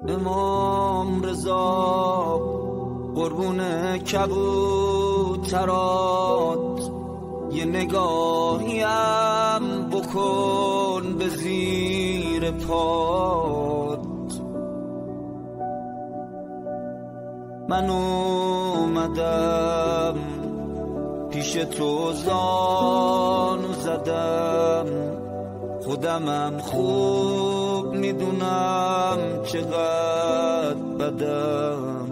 امام رضا قربون کبوترات، یه نگاهیم بکن به زیر پات. من اومدم پیش تو زانو زدم، خودمم خوب میدونم چقدر بدم.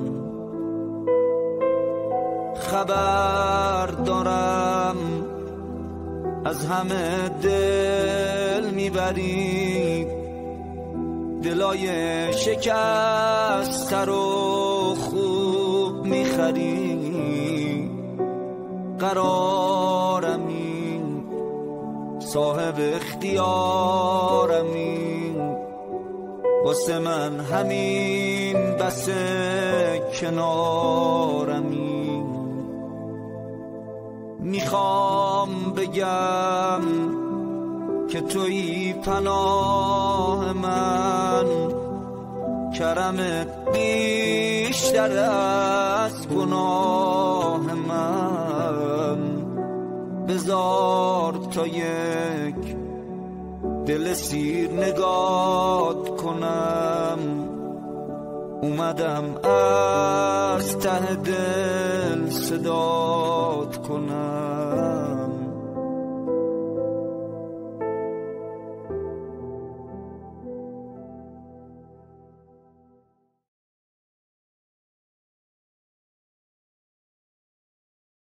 خبر دارم از همه دل میبری، دلای شکسته رو خوب میخری. قرارمی صاحب اختیارمی، واسه من همین بس کنارمی. میخوام بگم که توی پناه من، کرمت بیشتر از گناه من. بذار تا یک دل سیر نگات کنم، اومدم از ته دل صدات